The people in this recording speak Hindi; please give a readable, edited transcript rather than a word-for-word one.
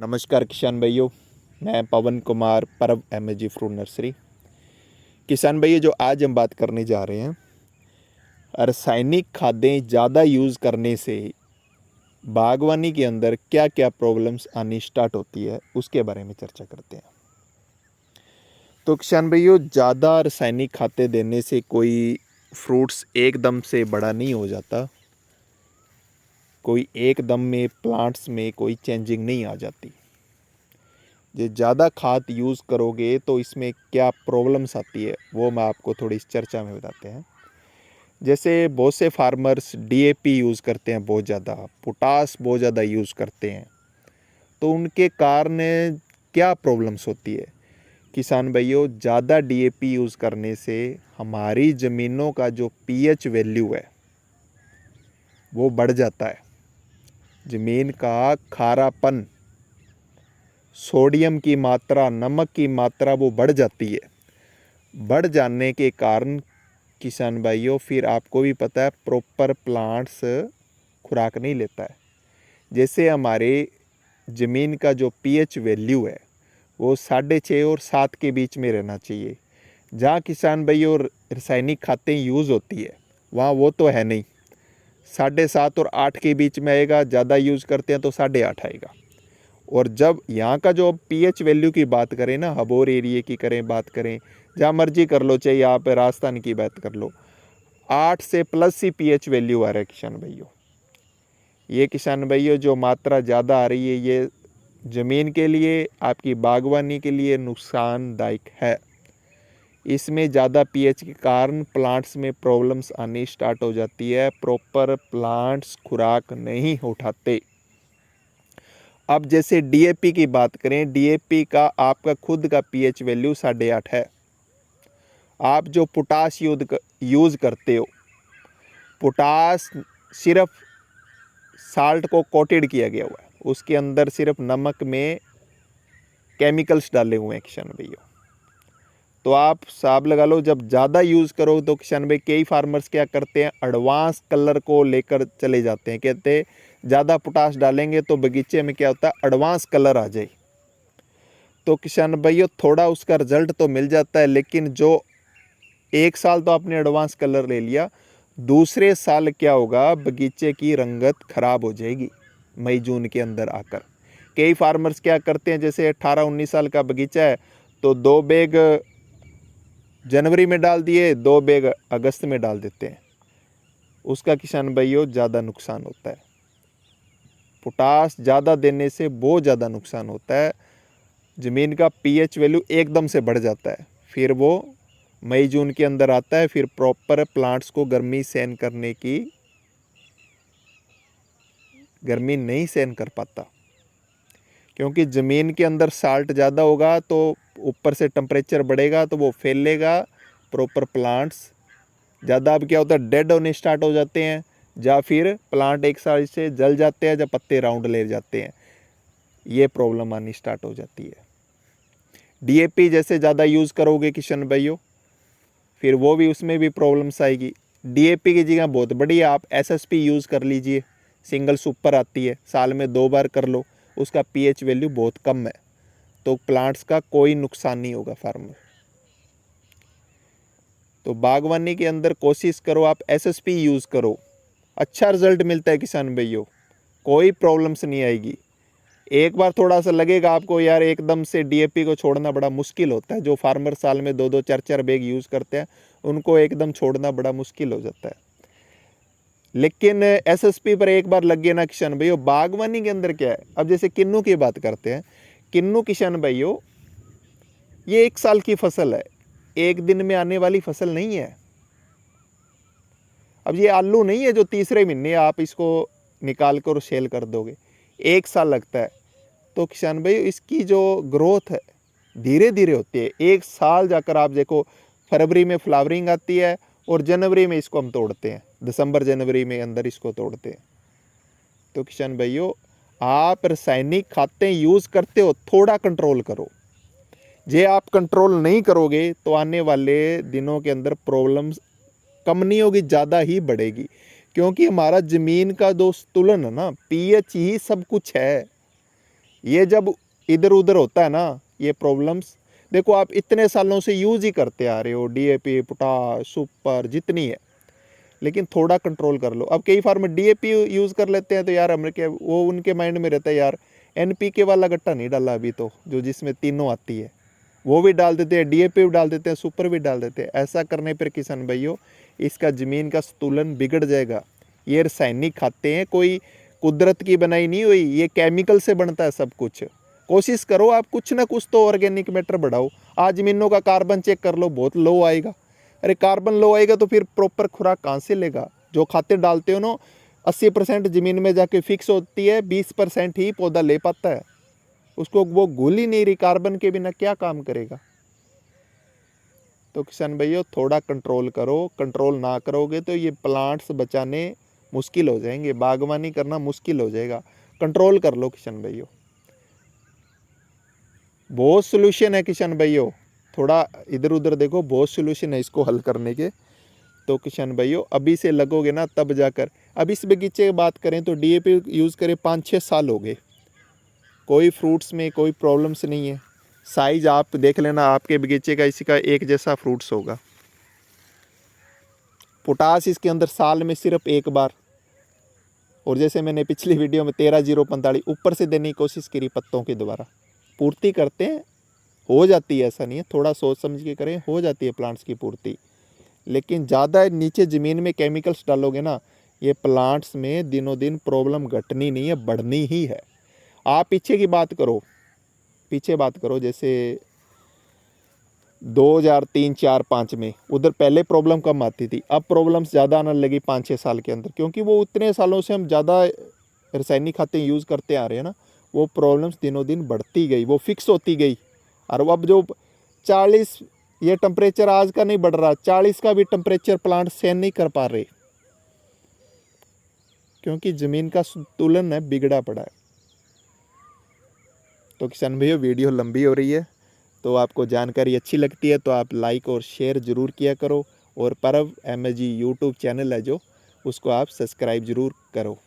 नमस्कार किसान भाइयों, मैं पवन कुमार परब एमएजी फ्रूट नर्सरी। किसान भाइयों, जो आज हम बात करने जा रहे हैं, रासायनिक खादें ज़्यादा यूज़ करने से बागवानी के अंदर क्या क्या प्रॉब्लम्स आनी स्टार्ट होती है, उसके बारे में चर्चा करते हैं। तो किसान भाइयों, ज़्यादा रासायनिक खादें देने से कोई फ्रूट्स एकदम से बड़ा नहीं हो जाता, कोई एकदम में प्लांट्स में कोई चेंजिंग नहीं आ जाती। जो ज़्यादा खाद यूज़ करोगे तो इसमें क्या प्रॉब्लम्स आती है, वो मैं आपको थोड़ी इस चर्चा में बताते हैं। जैसे बहुत से फार्मर्स डीएपी यूज़ करते हैं, बहुत ज़्यादा पोटास बहुत ज़्यादा यूज़ करते हैं, तो उनके कारण क्या प्रॉब्लम्स होती है। किसान भाइयों, ज़्यादा डीएपी यूज़ करने से हमारी ज़मीनों का जो पीएच वैल्यू है वो बढ़ जाता है। ज़मीन का खारापन, सोडियम की मात्रा, नमक की मात्रा वो बढ़ जाती है। बढ़ जाने के कारण किसान भाइयों, फिर आपको भी पता है, प्रॉपर प्लांट्स खुराक नहीं लेता है। जैसे हमारे ज़मीन का जो पीएच वैल्यू है वो 6.5 और 7 के बीच में रहना चाहिए। जहाँ किसान भाइयों रासायनिक खादें यूज़ होती है वहाँ वो तो है नहीं, 7.5 और 8 के बीच में आएगा। ज़्यादा यूज़ करते हैं तो 8.5 आएगा। और जब यहाँ का जो पीएच वैल्यू की बात करें ना, हबोर एरिया की करें, बात करें, जहाँ मर्जी कर लो, चाहे यहाँ पे राजस्थान की बात कर लो, 8 से प्लस ही पीएच वैल्यू आ रहा है किसान भाइयों। ये किसान भाइयों जो मात्रा ज़्यादा आ रही है, ये ज़मीन के लिए, आपकी बागवानी के लिए नुकसानदायक है। इसमें ज़्यादा पीएच के कारण प्लांट्स में प्रॉब्लम्स आनी स्टार्ट हो जाती है। प्रॉपर प्लांट्स खुराक नहीं उठाते। अब जैसे डीएपी की बात करें, डीएपी का आपका खुद का पीएच वैल्यू 8.5 है। आप जो पोटास यूज़ करते हो, पोटास सिर्फ साल्ट को कोटेड किया गया हुआ है, उसके अंदर सिर्फ नमक में केमिकल्स डाले हुए हैं किसान भैया। तो आप हिसाब लगा लो, जब ज़्यादा यूज़ करो तो किसान भाई, कई फार्मर्स क्या करते हैं, एडवांस कलर को लेकर चले जाते हैं। कहते हैं ज़्यादा पोटास डालेंगे तो बगीचे में क्या होता है, एडवांस कलर आ जाए। तो किसान भाइयों, थोड़ा उसका रिजल्ट तो मिल जाता है, लेकिन जो एक साल तो आपने एडवांस कलर ले लिया, दूसरे साल क्या होगा, बगीचे की रंगत खराब हो जाएगी मई जून के अंदर आकर। कई फार्मर्स क्या करते हैं, जैसे 18-19 साल का बगीचा है तो 2 बैग जनवरी में डाल दिए, 2 बैग अगस्त में डाल देते हैं। उसका किसान भाइयों ज़्यादा नुकसान होता है। पोटास ज़्यादा देने से बहुत ज़्यादा नुकसान होता है। ज़मीन का पीएच वैल्यू एकदम से बढ़ जाता है, फिर वो मई जून के अंदर आता है, फिर प्रॉपर प्लांट्स को गर्मी नहीं सहन कर पाता, क्योंकि ज़मीन के अंदर साल्ट ज़्यादा होगा तो ऊपर से टेम्परेचर बढ़ेगा तो वो फैलेगा। प्रॉपर प्लांट्स ज़्यादा, अब क्या होता है, डेड होने स्टार्ट हो जाते हैं, या फिर प्लांट एक साइड से जल जाते हैं, जब पत्ते राउंड ले जाते हैं, ये प्रॉब्लम आनी स्टार्ट हो जाती है। डीएपी जैसे ज़्यादा यूज़ करोगे किसान भाइयों, फिर वो भी, उसमें भी प्रॉब्लम्स आएगी। डीएपी की जगह बहुत बढ़िया आप एसएसपी यूज़ कर लीजिए, सिंगल सुपर आती है, साल में 2 बार कर लो, उसका पीएच वैल्यू बहुत कम है, तो प्लांट्स का कोई नुकसान नहीं होगा फार्मर। तो बागवानी के अंदर कोशिश करो आप एसएसपी यूज़ करो, अच्छा रिजल्ट मिलता है किसान भाइयों, कोई प्रॉब्लम्स नहीं आएगी। एक बार थोड़ा सा लगेगा आपको, यार एकदम से डीएपी को छोड़ना बड़ा मुश्किल होता है। जो फार्मर साल में 2-2 4-4 बैग यूज़ करते हैं, उनको एकदम छोड़ना बड़ा मुश्किल हो जाता है। लेकिन एसएसपी पर एक बार लग गया ना किसान भाइयों, बागवानी के अंदर क्या है, अब जैसे किन्नू की बात करते हैं, किन्नू किसान भाइयों ये 1 साल की फसल है, एक दिन में आने वाली फसल नहीं है। अब ये आलू नहीं है जो तीसरे महीने आप इसको निकाल कर सेल कर दोगे, 1 साल लगता है। तो किसान भाई, इसकी जो ग्रोथ है धीरे धीरे होती है। 1 साल जाकर आप देखो, फरवरी में फ्लावरिंग आती है और जनवरी में इसको हम तोड़ते हैं, दिसंबर जनवरी में अंदर इसको तोड़ते हैं। तो किसान भाइयों, आप रासायनिक खादें यूज़ करते हो, थोड़ा कंट्रोल करो। जे आप कंट्रोल नहीं करोगे तो आने वाले दिनों के अंदर प्रॉब्लम्स कम नहीं होगी, ज़्यादा ही बढ़ेगी। क्योंकि हमारा ज़मीन का जो तुलन है ना, पीएच ही सब कुछ है। ये जब इधर उधर होता है ना ये प्रॉब्लम्स, देखो आप इतने सालों से यूज़ ही करते आ रहे हो डीएपी, पोटाश, सुपर जितनी है, लेकिन थोड़ा कंट्रोल कर लो। अब कई फार्मर डीएपी यूज़ कर लेते हैं तो यार हमें क्या, वो उनके माइंड में रहता है यार एनपीके वाला गट्टा नहीं डाला अभी तो, जो जिसमें तीनों आती है वो भी डाल देते हैं, डीएपी भी डाल देते हैं, सुपर भी डाल देते हैं। ऐसा करने पर किसान भाइयों इसका ज़मीन का संतुलन बिगड़ जाएगा। ये रासायनिक खाते हैं, कोई कुदरत की बनाई नहीं हुई, ये केमिकल से बनता है सब कुछ। कोशिश करो आप कुछ ना कुछ तो ऑर्गेनिक मैटर बढ़ाओ। आज ज़मीनों का कार्बन चेक कर लो, बहुत लो आएगा। अरे कार्बन लो आएगा तो फिर प्रॉपर खुराक कहाँ से लेगा? जो खाते डालते हो ना 80% ज़मीन में जाके फिक्स होती है, 20% ही पौधा ले पाता है। उसको वो घुल ही नहीं रही, कार्बन के बिना क्या काम करेगा? तो किसान भाइयों थोड़ा कंट्रोल करो, कंट्रोल ना करोगे तो ये प्लांट्स बचाने मुश्किल हो जाएंगे, बागवानी करना मुश्किल हो जाएगा। कंट्रोल कर लो किसान भाइयों, बहुत सोल्यूशन है किसान भाइयों। थोड़ा इधर उधर देखो, बहुत सोल्यूशन है इसको हल करने के। तो किसान भाइयों अभी से लगोगे ना तब जाकर, अब इस बगीचे की बात करें तो डीएपी यूज़ करे 5-6 साल हो गए, कोई फ्रूट्स में कोई प्रॉब्लम्स नहीं है। साइज आप देख लेना, आपके बगीचे का इसी का एक जैसा फ्रूट्स होगा। पोटास इसके अंदर साल में सिर्फ एक बार, और जैसे मैंने पिछली वीडियो में 13-0-45 ऊपर से देने की कोशिश करी पत्तों के द्वारा, पूर्ति करते हैं, हो जाती है, ऐसा नहीं है, थोड़ा सोच समझ के करें, हो जाती है प्लांट्स की पूर्ति। लेकिन ज़्यादा नीचे ज़मीन में केमिकल्स डालोगे ना, ये प्लांट्स में दिनों दिन प्रॉब्लम घटनी नहीं है, बढ़नी ही है। आप पीछे की बात करो, पीछे बात करो, जैसे 2003-4-5 में उधर पहले प्रॉब्लम कम आती थी, अब प्रॉब्लम्स ज़्यादा आने लगी 5-6 साल के अंदर, क्योंकि वो उतने सालों से हम ज़्यादा रासायनिक खाते यूज़ करते आ रहे हैं ना, वो प्रॉब्लम्स दिनों दिन बढ़ती गई, वो फिक्स होती गई। और अब जो 40, ये टेम्परेचर आज का नहीं बढ़ रहा, 40 का भी टेम्परेचर प्लांट सहन नहीं कर पा रहे, क्योंकि ज़मीन का संतुलन है बिगड़ा पड़ा है। तो किसान भैया वीडियो लंबी हो रही है, तो आपको जानकारी अच्छी लगती है तो आप लाइक और शेयर ज़रूर किया करो, और परव MSG यूट्यूब चैनल है जो, उसको आप सब्सक्राइब ज़रूर करो।